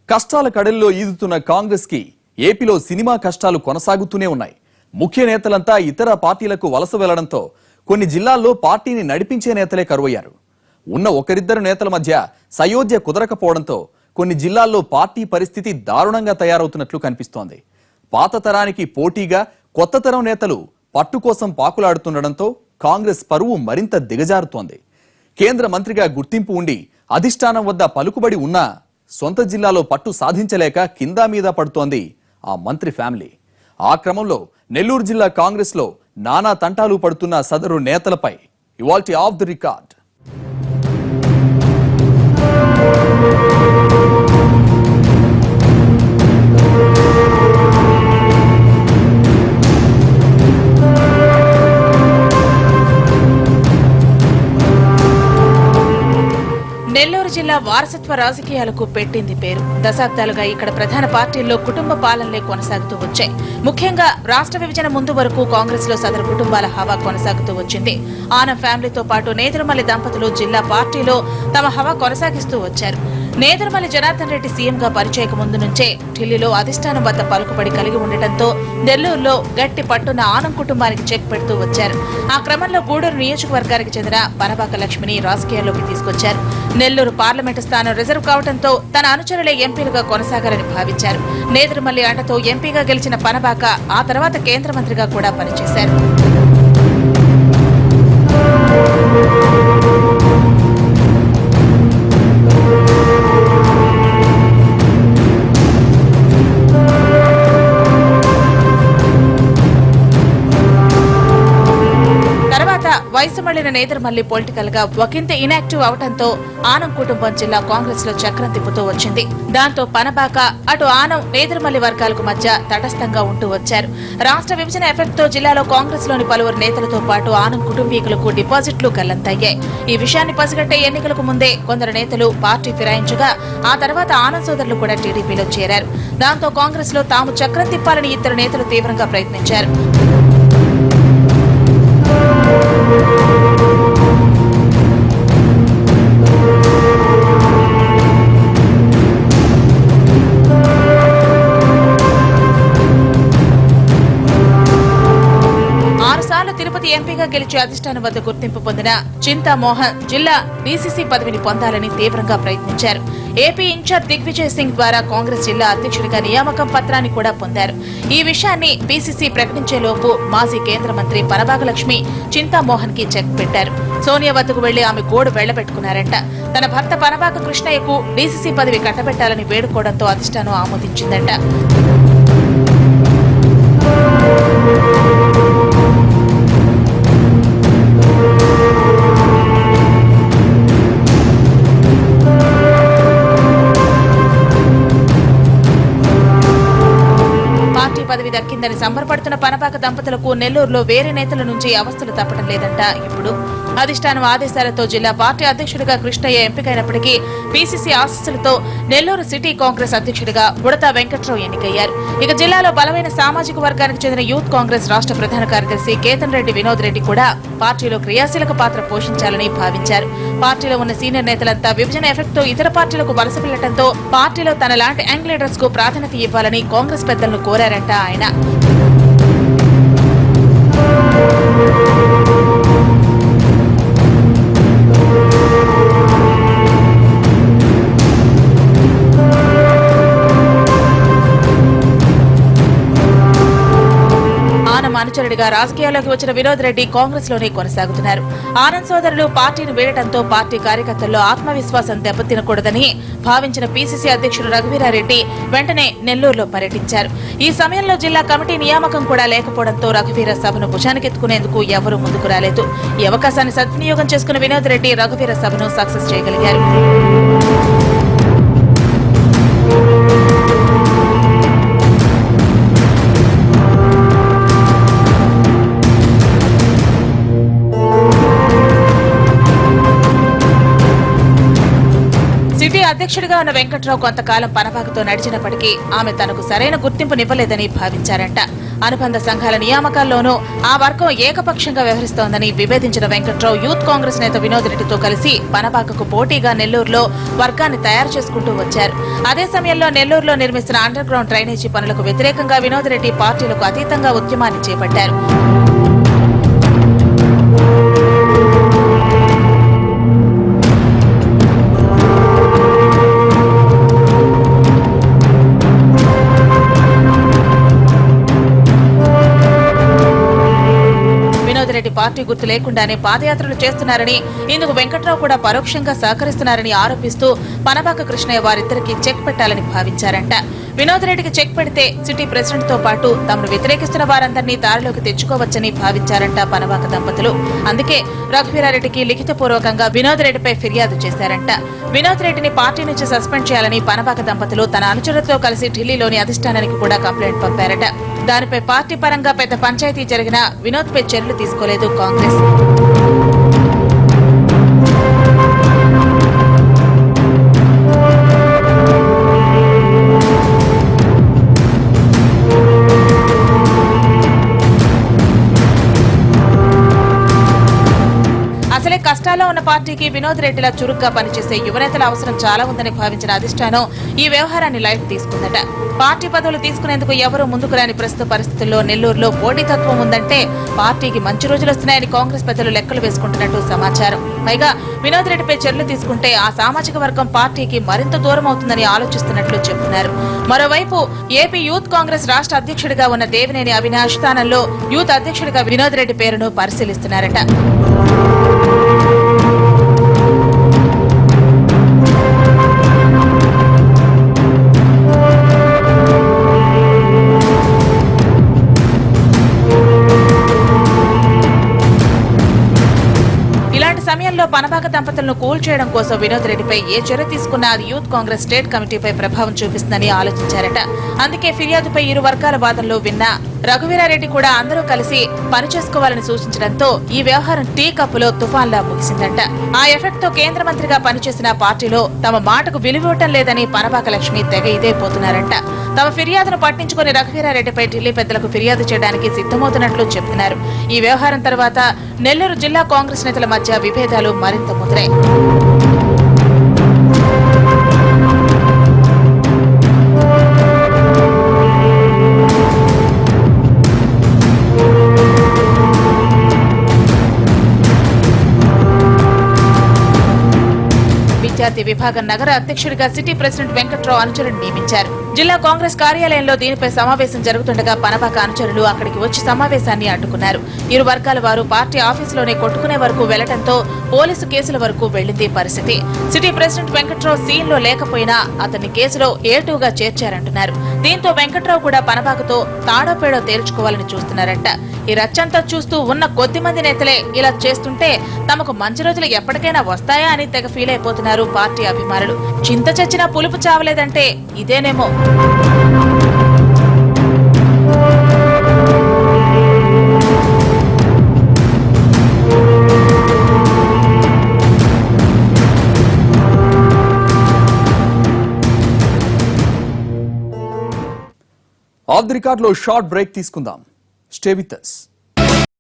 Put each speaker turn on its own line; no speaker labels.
కష్టాల కడల్లో ఈదుతున్న కాంగ్రెస్ కి ఏపీలో సినిమా కష్టాలు కొనసాగుతూనే ఉన్నాయి. ముఖ్య నేతలంతా ఇతర పార్టీలకు వలస వెళ్లడంతో కొన్ని జిల్లాల్లో పార్టీని నడిపించే నేతలే కరువయ్యారు. ఉన్న ఒకరిద్దరు నేతల మధ్య సయోధ్య కుదరకపోవడంతో కొన్ని జిల్లాల్లో పార్టీ పరిస్థితి దారుణంగా తయారవుతున్నట్లు కనిపిస్తోంది. పాత తరానికి పోటీగా కొత్త తరం నేతలు పట్టు కోసం పాకులాడుతుండడంతో కాంగ్రెస్ పరువు మరింత దిగజారుతోంది. కేంద్ర మంత్రిగా గుర్తింపు ఉండి అధిష్టానం వద్ద పలుకుబడి ఉన్నా సొంత జిల్లాలో పట్టు సాధించలేక కిందా మీద పడుతోంది ఆ మంత్రి ఫ్యామిలీ. ఆ క్రమంలో నెల్లూరు జిల్లా కాంగ్రెస్ లో నానా తంటాలు పడుతున్న సదరు నేతలపై ఇవాల్టి ఆఫ్ ది రికార్డ్.
నెల్లూరు జిల్లా వారసత్వ రాజకీయాలకు పెట్టింది పేరు. దశాబ్దాలుగా ఇక్కడ ప్రధాన పార్టీల్లో కుటుంబ పాలనలే కొనసాగుతూ వచ్చాయి. ముఖ్యంగా రాష్ట్ర విభజన ముందు వరకు కాంగ్రెస్ లో సదరు కుటుంబాల హవా కొనసాగుతూ వచ్చింది. ఆనం ఫ్యామిలీతో పాటు నేదురుమల్లి దంపతులు జిల్లా పార్టీలో తమ హవా కొనసాగిస్తూ వచ్చారు. నేదురుమల్లి జనార్దన్ రెడ్డి సీఎంగా పరిచయక ముందు నుంచే ఢిల్లీలో అధిష్టానం వద్ద పలుకుబడి కలిగి ఉండటంతో నెల్లూరులో గట్టి పట్టున ఆనం కుటుంబానికి చెక్ పెడుతూ వచ్చారు. ఆ క్రమంలో గూడూరు నియోజకవర్గానికి చెందిన పనబాక లక్ష్మిని రాజకీయాల్లోకి తీసుకొచ్చారు. నెల్లూరు పార్లమెంటు స్థానం రిజర్వ్ కావడంతో తన అనుచరులే ఎంపీలుగా కొనసాగాలని భావించారు. నేదురుమల్లి అండతో ఎంపీగా గెలిచిన పనబాక ఆ తర్వాత కేంద్ర మంత్రిగా కూడా పనిచేశారు. వయసు మళ్లిన నేదురుమల్లి పొలిటికల్ గా ఒకంత ఇనాక్టివ్ అవడంతో ఆనం కుటుంబం జిల్లా కాంగ్రెస్ లో చక్రం తిప్పుతూ వచ్చింది. దాంతో పనబాక అటు ఆనం నేదురుమల్లి వర్గాలకు మధ్య తటస్థంగా ఉంటూ వచ్చారు. రాష్ట్ర విభజన ఎఫెక్ట్ తో జిల్లాలో కాంగ్రెస్ లోని పలువురు నేతలతో పాటు ఆనం కుటుంబీకులకు డిపాజిట్లు గల్లంతయ్యాయి. ఈ విషయాన్ని పసిగట్టే ఎన్నికలకు ముందే కొందరు నేతలు పార్టీ ఫిరాయించగా ఆ తర్వాత ఆనం సోదరులు కూడా టీడీపీలో చేరారు. దాంతో కాంగ్రెస్ లో తాము చక్రం తిప్పాలని ఇద్దరు నేతలు తీవ్రంగా ప్రయత్నించారు. తిరుపతి ఎంపీగా గెలిచి అధిష్టానం వద్ద గుర్తింపు పొందిన చింతామోహన్ జిల్లా డీసీసీ పదవిని పొందాలని తీవ్రంగా ప్రయత్నించారు. ఏపీ ఇన్ఛార్జ్ దిగ్విజయ్ సింగ్ ద్వారా కాంగ్రెస్ జిల్లా అధ్యక్షుడిగా నియామకం పత్రాన్ని కూడా పొందారు. ఈ విషయాన్ని పీసీసీ ప్రకటించేలోపు మాజీ కేంద్ర మంత్రి పనబాక లక్ష్మి చింతామోహన్ కి చెక్ పెట్టారు. సోనియా వద్దకు వెళ్లి ఆమె గోడు వెళ్లబెట్టుకున్నారంట. తన భర్త పనబాక కృష్ణయ్యకు డీసీసీ పదవి కట్టబెట్టాలని వేడుకోవడంతో అధిష్టానం ఆమోదించిందంట. పదవి దక్కిందని సంబరపడుతున్న పనబాక దంపతులకు నెల్లూరులో వేరే నేతల నుంచి అవస్థలు తప్పడం లేదంట. ఇప్పుడు అధిష్టానం ఆదేశాలతో జిల్లా పార్టీ అధ్యక్షుడిగా కృష్ణయ్య ఎంపికైనప్పటికీ పీసీసీ ఆశీస్సులతో నెల్లూరు సిటీ కాంగ్రెస్ అధ్యక్షుడిగా బుడతా వెంకట్రావు ఎన్నికయ్యారు. ఇక జిల్లాలో బలమైన సామాజిక వర్గానికి చెందిన యూత్ కాంగ్రెస్ రాష్ట్ర ప్రధాన కార్యదర్శి కేతన్ రెడ్డి వినోద్ రెడ్డి కూడా పార్టీలో క్రియాశీలక పాత్ర పోషించాలని భావించారు. పార్టీలో ఉన్న సీనియర్ నేతలంతా విభజన ఎఫెక్ట్ తో ఇతర పార్టీలకు వలస వెళ్లడంతో పార్టీలో తన లాంటి యంగ్ లీడర్స్ కు ప్రాధాన్యత ఇవ్వాలని కాంగ్రెస్ పెద్దలను కోరారంట ఆయన. అనుచరుడిగా రాజకీయాల్లోకి వచ్చిన వినోద్ రెడ్డి కాంగ్రెస్ లోనే కొనసాగుతున్నారు. ఆనంద్ సోదరులు పార్టీని వీడటంతో పార్టీ కార్యకర్తల్లో ఆత్మవిశ్వాసం దెబ్బతినకూడదని భావించిన పీసీసీ అధ్యక్షుడు రఘువీరారెడ్డి వెంటనే నెల్లూరులో పర్యటించారు. ఈ సమయంలో జిల్లా కమిటీ నియామకం కూడా లేకపోవడంతో రఘువీర సభను భుజానికెత్తుకునేందుకు ఎవరూ ముందుకు రాలేదు. ఈ అవకాశాన్ని సద్వినియోగం చేసుకున్న వినోద్ రెడ్డి రఘువీర సభను సక్సెస్ చేయగలిగారు. సిటీ అధ్యక్షుడిగా ఉన్న వెంకట్రావు కొంతకాలం పనబాకతో నడిచినప్పటికీ ఆమె తనకు సరైన గుర్తింపునివ్వలేదని భావించారంట. అనుబంధ సంఘాల నియామకాల్లోనూ ఆ వర్గం ఏకపక్షంగా వ్యవహరిస్తోందని విభేదించిన వెంకట్రావు యూత్ కాంగ్రెస్ నేత వినోద్ రెడ్డితో కలిసి పనబాకకు పోటీగా నెల్లూరులో వర్గాన్ని తయారు చేసుకుంటూ వచ్చారు. అదే సమయంలో నెల్లూరులో నిర్మిస్తున్న అండర్ గ్రౌండ్ డ్రైనేజీ పనులకు వ్యతిరేకంగా వినోద్ రెడ్డి పార్టీలకు అతీతంగా ఉద్యమాన్ని చేపట్టారు. రెడ్డి పార్టీ గుర్తు లేకుండానే పాదయాత్రలు చేస్తున్నారని, ఇందుకు వెంకట్రావు కూడా పరోక్షంగా సహకరిస్తున్నారని ఆరోపిస్తూ పనబాక కృష్ణయ్య వారిద్దరికి చెక్ పెట్టాలని భావించారంట. వినోద్ రెడ్డికి చెక్ పెడితే సిటీ ప్రెసిడెంట్ తో పాటు తమను వ్యతిరేకిస్తున్న వారందరినీ దారిలోకి తెచ్చుకోవచ్చని భావించారంట పనబాక దంపతులు. అందుకే రఘువీరారెడ్డికి లిఖితపూర్వకంగా వినోద్ రెడ్డిపై ఫిర్యాదు చేశారంట. వినోద్ రెడ్డిని పార్టీ నుంచి సస్పెండ్ చేయాలని పనబాక దంపతులు తన అనుచరులతో కలిసి ఢిల్లీలోని అధిష్టానానికి కూడా కంప్లైంట్ పంపారట. దానిపై పార్టీ పరంగా పెద్ద పంచాయతీ జరిగినా వినోద్ పై చర్యలు తీసుకోలేదు కాంగ్రెస్. అసలే కష్టాల్లో ఉన్న పార్టీకి వినోద్ రెడ్డిలా చురుగ్గా పనిచేసే యువనేతల అవసరం చాలా ఉందని భావించిన అధిష్టానం ఈ వ్యవహారాన్ని లైట్ తీసుకుందట. పార్టీ పదవులు తీసుకునేందుకు ఎవరూ ముందుకు రాని ప్రస్తుత పరిస్థితుల్లో నెల్లూరులో పోటీతత్వం ఉందంటే పార్టీకి మంచి రోజులు వస్తున్నాయని కాంగ్రెస్ పెద్దలు లెక్కలు వేసుకుంటున్నట్టు సమాచారం. పైగా వినోద్ రెడ్డిపై చర్యలు తీసుకుంటే ఆ సామాజిక వర్గం పార్టీకి మరింత దూరం అవుతుందని ఆలోచిస్తున్నట్లు చెబుతున్నారు. మరోవైపు ఏపీ యూత్ కాంగ్రెస్ రాష్ట్ర అధ్యక్షుడిగా ఉన్న దేవినేని అవినాష్ స్థానంలో యూత్ అధ్యక్షుడిగా వినోద్ రెడ్డి పేరును పరిశీలిస్తున్నారట. ఇలాంటి సమయంలో పనబాక దంపతులను కూల్ చేయడం కోసం వినోద్ రెడ్డిపై ఏ చర్య తీసుకున్నా అది యూత్ కాంగ్రెస్ స్టేట్ కమిటీపై ప్రభావం చూపిస్తుందని ఆలోచించారట. అందుకే ఫిర్యాదుపై ఇరు వర్గాల వాదనలు విన్నా రఘువీరారెడ్డి కూడా అందరూ కలిసి పనిచేసుకోవాలని సూచించడంతో ఈ వ్యవహారం టీ కప్పులో తుఫాన్లా ముగిసిందంట. ఆ ఎఫెక్ట్ తో కేంద్ర మంత్రిగా పనిచేసిన పార్టీలో తమ మాటకు విలువివ్వటం లేదని పనబాక లక్ష్మి తెగ ఇదైపోతున్నారంట. తమ ఫిర్యాదును పట్టించుకుని రఘువీరారెడ్డిపై ఢిల్లీ పెద్దలకు ఫిర్యాదు చేయడానికి సిద్ధమవుతున్నట్లు చెబుతున్నారు. ఈ వ్యవహారం తర్వాత నెల్లూరు జిల్లా కాంగ్రెస్ నేతల మధ్య విభేదాలు మరింత ముదిరాయి. విద్యార్థి విభాగం నగర అధ్యక్షుడిగా సిటీ ప్రెసిడెంట్ వెంకట్రావు అనుచరుని నియమించారు. జిల్లా కాంగ్రెస్ కార్యాలయంలో దీనిపై సమావేశం జరుగుతుండగా పనబాక అనుచరులు అక్కడికి వచ్చి సమావేశాన్ని అడ్డుకున్నారు. ఇరు వర్గాల వారు పార్టీ ఆఫీసులోనే కొట్టుకునే వరకు వెళ్లడంతో పోలీసు కేసుల వరకు వెళ్లింది పరిస్థితి. సిటీ ప్రెసిడెంట్ వెంకట్రావు సీన్ లో లేకపోయినా అతన్ని కేసులో ఏటూగా చేర్చారంటున్నారు. దీంతో వెంకట్రావు కూడా పనబాకతో తాడోపేడో తేల్చుకోవాలని చూస్తున్నారంట. ఈ రచ్చంతా చూస్తూ ఉన్న కొద్ది మంది నేతలే ఇలా చేస్తుంటే తమకు మంచి రోజులు ఎప్పటికైనా వస్తాయా అని తెగ ఫీల్ అయిపోతున్నారు పార్టీ అభిమానులు. చింత చచ్చినా పులుపు చావలేదంటే ఇదేనేమో.
ఆఫ్ ది రికార్డ్ లో షార్ట్ బ్రేక్ తీసుకుందాం. Stay with us.